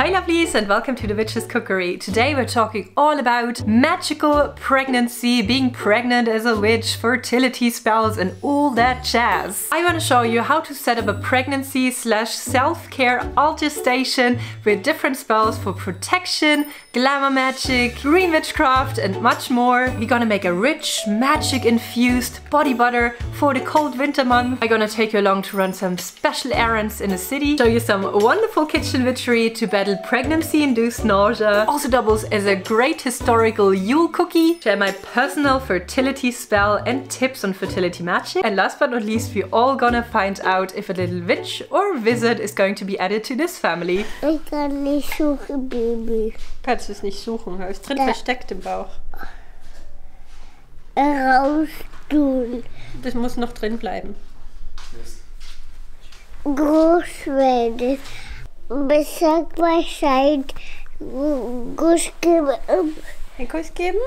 Hi lovelies and welcome to the Witch's Cookery. Today we're talking all about magical pregnancy, being pregnant as a witch, fertility spells and all that jazz. I want to show you how to set up a pregnancy / self-care altar station with different spells for protection, glamour magic, green witchcraft and much more. We're gonna make a rich, magic infused body butter for the cold winter month. I'm gonna take you along to run some special errands in the city, show you some wonderful kitchen witchery to battle pregnancy-induced nausea. Also doubles as a great historical Yule cookie. Share my personal fertility spell and tips on fertility magic. And last but not least, we're all gonna find out if a little witch or wizard is going to be added to this family. Ich kann nicht suchen, Baby. Kannst du es nicht suchen, es ist drin versteckt im Bauch. Raus tun. Das muss noch drin bleiben. Groß werden. Besag Bescheid. Kuss geben. Einen Kuss geben?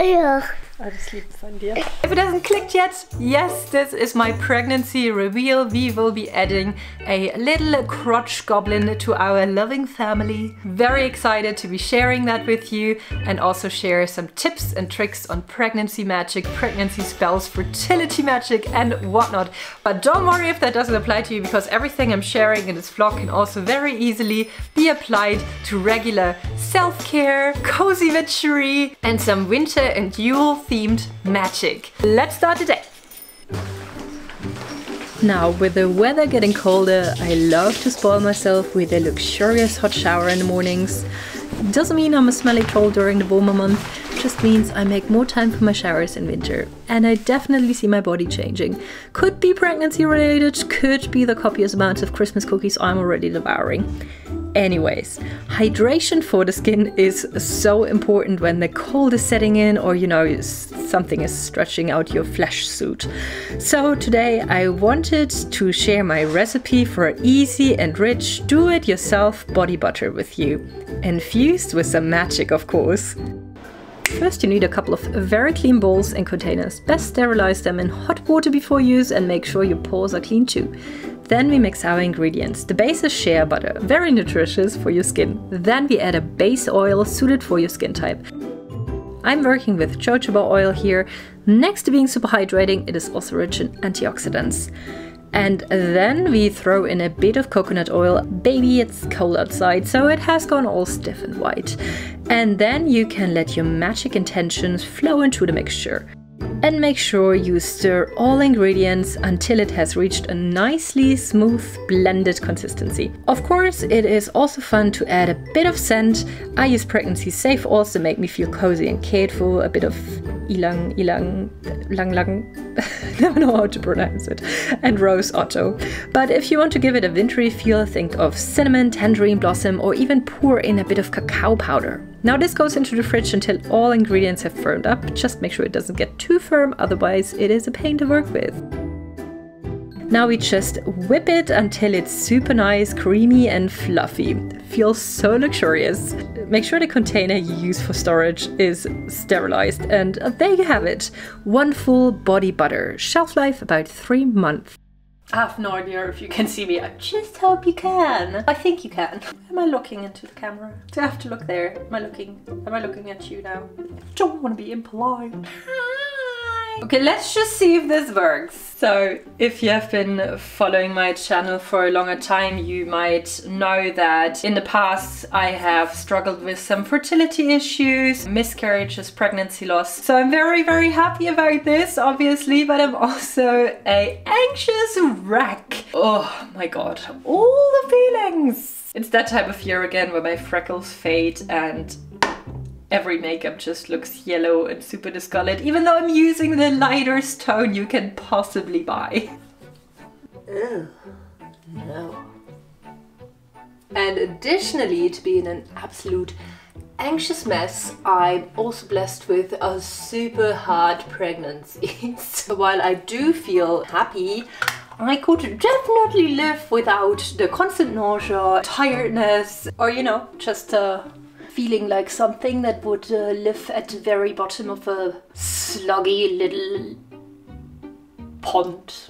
Ja. Oh, das lieb von dir. If it hasn't clicked yet, yes, this is my pregnancy reveal. We will be adding a little crotchgoblin to our loving family. Very excited to be sharing that with you and also share some tips and tricks on pregnancy magic, pregnancy spells, fertility magic and whatnot. But don't worry if that doesn't apply to you, because everything I'm sharing in this vlog can also very easily be applied to regular self-care, cozy witchery and some winter and Yule themed magic. Let's start the day. Now, with the weather getting colder, I love to spoil myself with a luxurious hot shower in the mornings. Doesn't mean I'm a smelly troll during the warmer month, just means I make more time for my showers in winter. And I definitely see my body changing. Could be pregnancy related, could be the copious amounts of Christmas cookies I'm already devouring. Anyways, hydration for the skin is so important when the cold is setting in or, you know, something is stretching out your flesh suit. So today I wanted to share my recipe for an easy and rich do-it-yourself body butter with you. Infused with some magic, of course. First you need a couple of very clean bowls and containers. Best sterilize them in hot water before use and make sure your pores are clean too. Then we mix our ingredients. The base is shea butter, very nutritious for your skin. Then we add a base oil suited for your skin type. I'm working with jojoba oil here. Next to being super hydrating, it is also rich in antioxidants. And then we throw in a bit of coconut oil. Baby, it's cold outside, so it has gone all stiff and white. And then you can let your magic intentions flow into the mixture. And make sure you stir all ingredients until it has reached a nicely smooth blended consistency. Of course, it is also fun to add a bit of scent. I use Pregnancy Safe oils to make me feel cozy and cared for. A bit of ylang, never know how to pronounce it, and rose otto. But if you want to give it a wintry feel, think of cinnamon, tangerine blossom, or even pour in a bit of cacao powder. Now this goes into the fridge until all ingredients have firmed up. Just make sure it doesn't get too firm, otherwise it is a pain to work with. Now we just whip it until it's super nice, creamy and fluffy. Feels so luxurious. Make sure the container you use for storage is sterilized, and there you have it. One full body butter. Shelf life about 3 months. I have no idea if you can see me. I just hope you can. I think you can. Am I looking into the camera? Do I have to look there? Am I looking at you now? I don't want to be impolite. Hi. Okay, let's just see if this works. So, if you have been following my channel for a longer time, you might know that in the past I have struggled with some fertility issues, miscarriages, pregnancy loss. So I'm very, very happy about this, obviously, but I'm also an anxious wreck. Oh my god, all the feelings. It's that time of year again where my freckles fade and every makeup just looks yellow and super discolored, even though I'm using the lightest tone you can possibly buy. Ugh, no. And additionally, to be in an absolute anxious mess, I'm also blessed with a super hard pregnancy. So while I do feel happy, I could definitely live without the constant nausea, tiredness, or, you know, just feeling like something that would live at the very bottom of a sluggy little pond.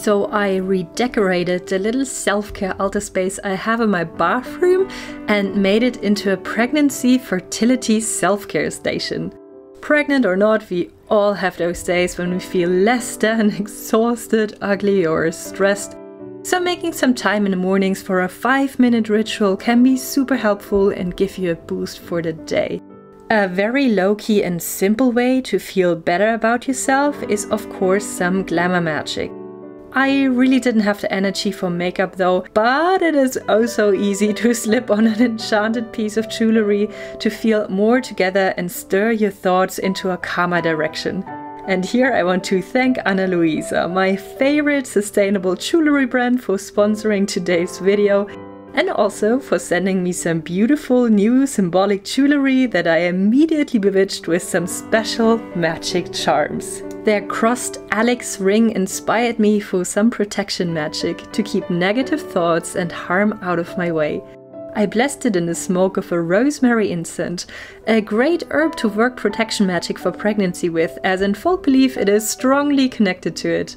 So I redecorated the little self-care altar space I have in my bathroom and made it into a pregnancy fertility self-care station. Pregnant or not, we all have those days when we feel less than exhausted, ugly or stressed. So making some time in the mornings for a 5-minute ritual can be super helpful and give you a boost for the day. A very low-key and simple way to feel better about yourself is of course some glamour magic. I really didn't have the energy for makeup though, but it is oh so easy to slip on an enchanted piece of jewelry to feel more together and stir your thoughts into a calmer direction. And here I want to thank Ana Luisa, my favorite sustainable jewelry brand, for sponsoring today's video and also for sending me some beautiful new symbolic jewelry that I immediately bewitched with some special magic charms. Their crossed Alex ring inspired me for some protection magic to keep negative thoughts and harm out of my way. I blessed it in the smoke of a rosemary incense, a great herb to work protection magic for pregnancy with, as in folk belief it is strongly connected to it.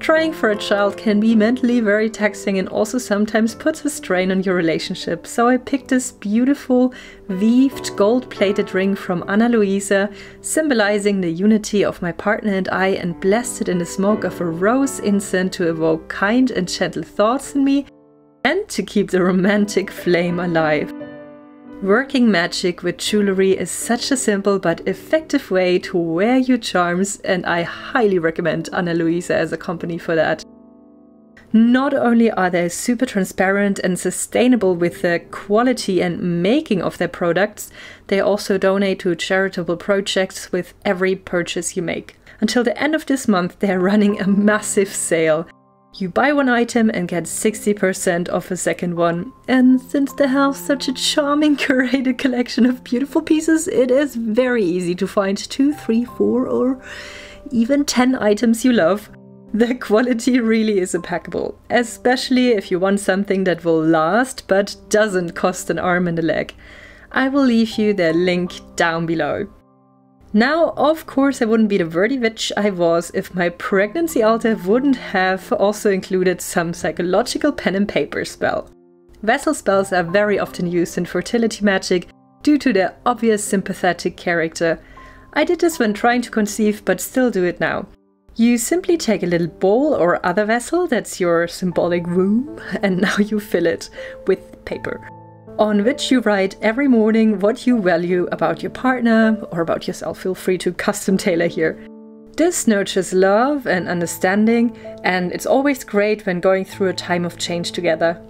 Trying for a child can be mentally very taxing and also sometimes puts a strain on your relationship, so I picked this beautiful weaved gold-plated ring from Ana Luisa, symbolizing the unity of my partner and I, and blessed it in the smoke of a rose incense to evoke kind and gentle thoughts in me and to keep the romantic flame alive. Working magic with jewelry is such a simple but effective way to wear your charms, and I highly recommend Ana Luisa as a company for that. Not only are they super transparent and sustainable with the quality and making of their products, they also donate to charitable projects with every purchase you make. Until the end of this month, they're running a massive sale. You buy one item and get 60% off a second one. And since they have such a charming curated collection of beautiful pieces, it is very easy to find 2, 3, 4 or even 10 items you love. The quality really is impeccable, especially if you want something that will last but doesn't cost an arm and a leg. I will leave you the link down below. Now, of course, I wouldn't be the worthy witch I was if my pregnancy altar wouldn't have also included some psychological pen and paper spell. Vessel spells are very often used in fertility magic due to their obvious sympathetic character. I did this when trying to conceive, but still do it now. You simply take a little bowl or other vessel, that's your symbolic womb, and now you fill it with paper, on which you write every morning what you value about your partner or about yourself. Feel free to custom tailor here. This nurtures love and understanding, and it's always great when going through a time of change together.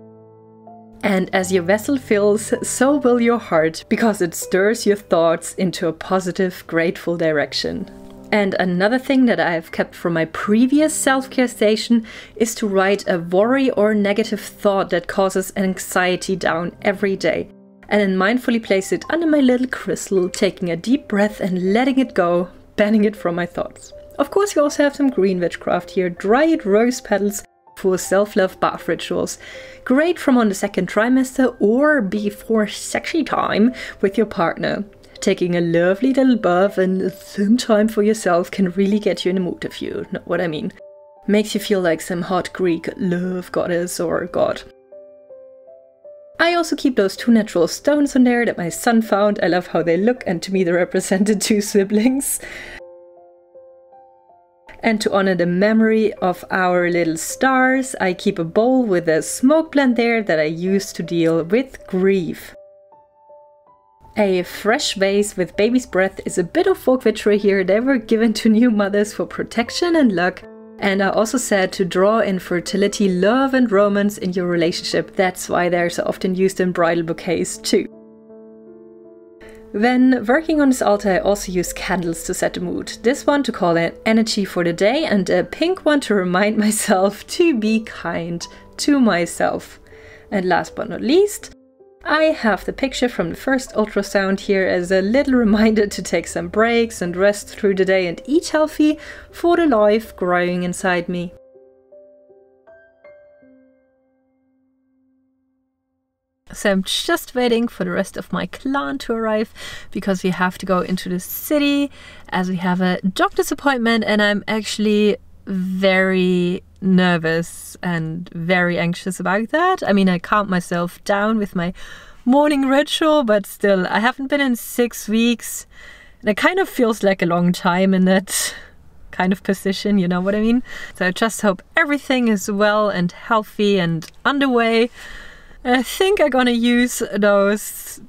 And as your vessel fills, so will your heart, because it stirs your thoughts into a positive, grateful direction. And another thing that I have kept from my previous self-care station is to write a worry or negative thought that causes anxiety down every day, and then mindfully place it under my little crystal, taking a deep breath and letting it go, banning it from my thoughts. Of course, you also have some green witchcraft here, dried rose petals for self-love bath rituals. Great from on the second trimester or before sexy time with your partner. Taking a lovely little bath and some time for yourself can really get you in the mood, if you know what I mean. Makes you feel like some hot Greek love goddess or god. I also keep those 2 natural stones on there that my son found. I love how they look, and to me they represented 2 siblings. And to honor the memory of our little stars, I keep a bowl with a smoke blend there that I use to deal with grief. A fresh vase with baby's breath is a bit of folk witchery here. They were given to new mothers for protection and luck, and are also said to draw in fertility, love and romance in your relationship. That's why they're so often used in bridal bouquets too. When working on this altar, I also use candles to set the mood. This one to call in energy for the day, and a pink one to remind myself to be kind to myself. And last but not least, I have the picture from the first ultrasound here as a little reminder to take some breaks and rest through the day and eat healthy for the life growing inside me. So I'm just waiting for the rest of my clan to arrive, because we have to go into the city as we have a doctor's appointment, and I'm actually very nervous and very anxious about that. I mean, I calmed myself down with my morning ritual, but still, I haven't been in 6 weeks. And it kind of feels like a long time in that kind of position, you know what I mean? So I just hope everything is well and healthy and underway. And I think I'm gonna use those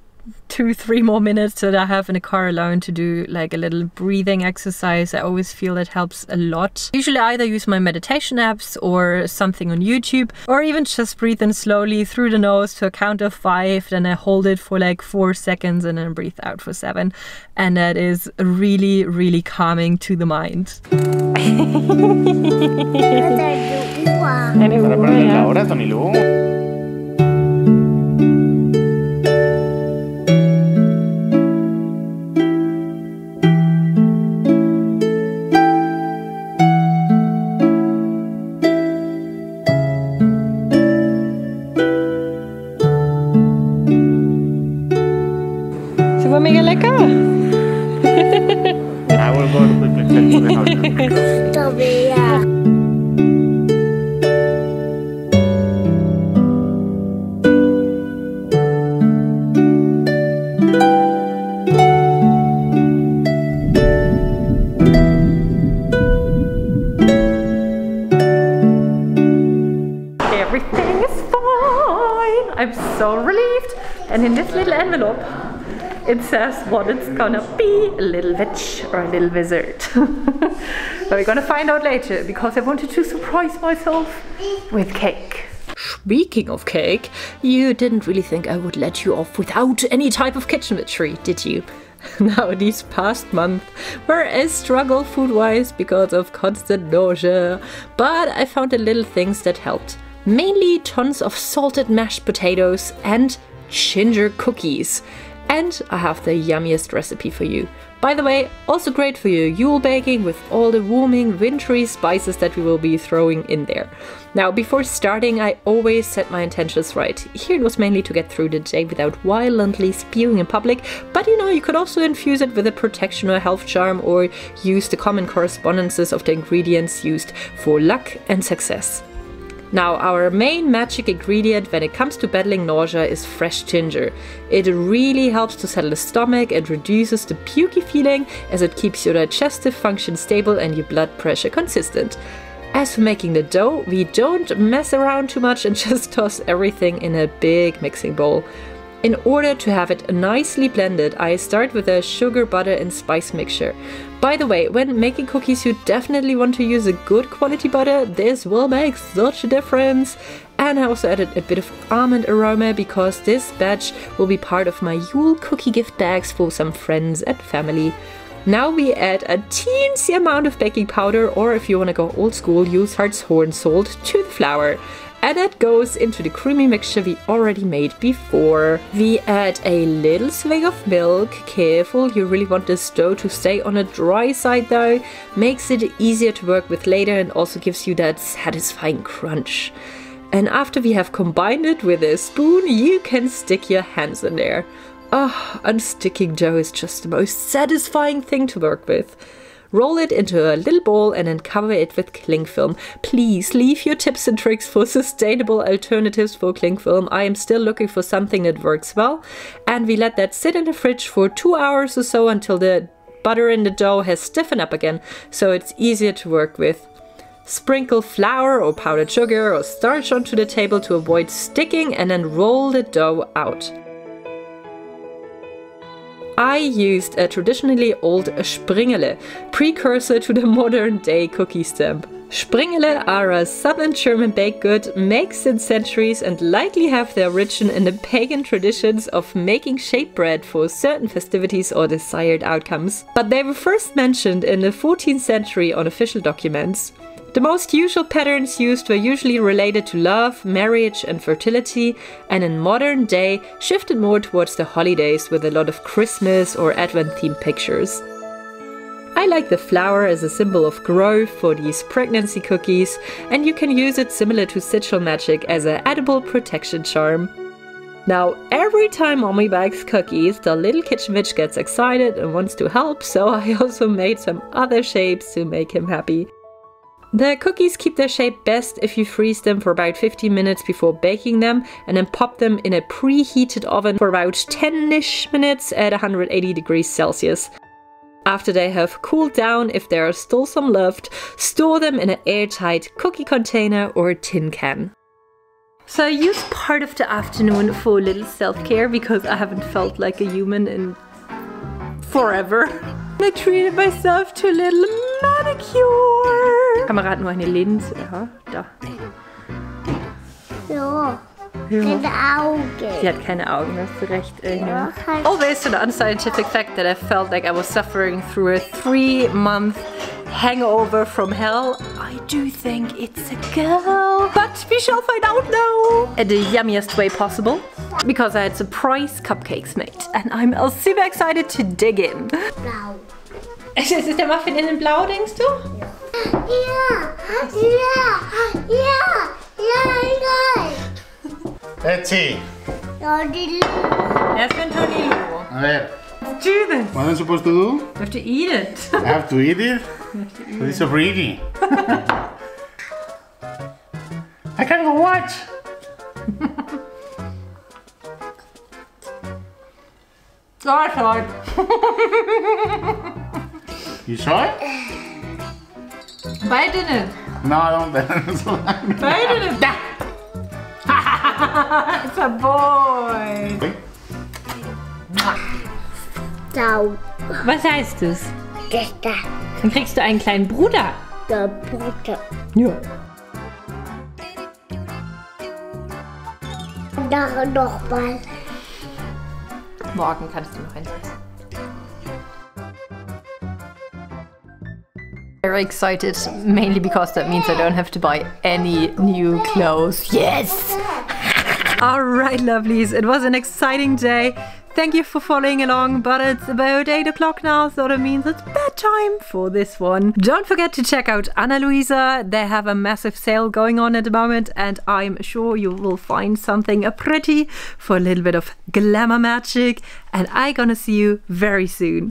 2-3 more minutes that I have in the car alone to do like a little breathing exercise. I always feel it helps a lot. Usually I either use my meditation apps or something on YouTube, or even just breathe in slowly through the nose to a count of 5, then I hold it for like 4 seconds and then breathe out for 7. And that is really, really calming to the mind. Mega lecker! I will go to quickly check for the house. Everything is fine! I'm so relieved! And in this little envelope it says what it's gonna be, a little witch or a little wizard. But we're gonna find out later, because I wanted to surprise myself with cake. Speaking of cake, you didn't really think I would let you off without any type of kitchen witchery, did you? Now, these past months were a struggle food-wise because of constant nausea, but I found the little things that helped. Mainly tons of salted mashed potatoes and ginger cookies. And I have the yummiest recipe for you. By the way, also great for your Yule baking with all the warming, wintry spices that we will be throwing in there. Now, before starting, I always set my intentions right. Here it was mainly to get through the day without violently spewing in public, but you know, you could also infuse it with a protection or health charm, or use the common correspondences of the ingredients used for luck and success. Now, our main magic ingredient when it comes to battling nausea is fresh ginger. It really helps to settle the stomach and reduces the pukey feeling, as it keeps your digestive function stable and your blood pressure consistent. As for making the dough, we don't mess around too much and just toss everything in a big mixing bowl. In order to have it nicely blended, I start with a sugar, butter and spice mixture. By the way, when making cookies you definitely want to use a good quality butter. This will make such a difference. And I also added a bit of almond aroma, because this batch will be part of my Yule cookie gift bags for some friends and family. Now we add a teensy amount of baking powder, or if you want to go old school, use hartshorn salt to the flour. And that goes into the creamy mixture we already made before. We add a little swig of milk. Careful, you really want this dough to stay on the dry side though. Makes it easier to work with later and also gives you that satisfying crunch. And after we have combined it with a spoon, you can stick your hands in there. Oh, unsticking dough is just the most satisfying thing to work with. Roll it into a little bowl and then cover it with cling film. Please leave your tips and tricks for sustainable alternatives for cling film. I am still looking for something that works well. And we let that sit in the fridge for 2 hours or so until the butter in the dough has stiffened up again, so it's easier to work with. Sprinkle flour or powdered sugar or starch onto the table to avoid sticking, and then roll the dough out. I used a traditionally old springele, precursor to the modern day cookie stamp. Springele are a southern German baked good made since centuries and likely have their origin in the pagan traditions of making shaped bread for certain festivities or desired outcomes. But they were first mentioned in the 14th century on official documents. The most usual patterns used were usually related to love, marriage and fertility, and in modern day shifted more towards the holidays with a lot of Christmas or Advent themed pictures. I like the flower as a symbol of growth for these pregnancy cookies, and you can use it similar to sigil magic as an edible protection charm. Now, every time Mommy bakes cookies, the little kitchen witch gets excited and wants to help, so I also made some other shapes to make him happy. The cookies keep their shape best if you freeze them for about 15 minutes before baking them and then pop them in a preheated oven for about 10-ish minutes at 180 degrees Celsius. After they have cooled down, if there are still some left, store them in an airtight cookie container or a tin can. So I used part of the afternoon for a little self-care because I haven't felt like a human in forever. I treated myself to a little manicure. Kamera hat nur eine Linse. Aha, da. Ja. Ja. Keine Augen. Sie hat keine Augen, hast du recht. Ja. All based on the unscientific fact that I felt like I was suffering through a 3-month hangover from hell. I do think it's a girl, but we shall find out now in the yummiest way possible. Because I had surprise cupcakes made and I'm super excited to dig in. Blau. Ist der Muffin in blau, denkst du? Ja. Betsy. Ja, die Yes, Antonio. A ver. Let's do this. What am I supposed to do? You have to eat it. I have to eat it? But it's so pretty. I can't even watch. So I thought. You saw it? Bite in it. No, I don't. Bite in it. It's a boy. Sau. Was heißt es? Gestern. Dann kriegst du einen kleinen Bruder. Der Bruder. Ja. Nachher nochmal. Morgen kannst du noch eins essen. Very excited, mainly because that means I don't have to buy any new clothes. Yes! Alright, lovelies, it was an exciting day. Thank you for following along, but it's about 8 o'clock now, so that means it's bedtime for this one. Don't forget to check out Ana Luisa. They have a massive sale going on at the moment, and I'm sure you will find something pretty for a little bit of glamour magic. And I'm gonna see you very soon.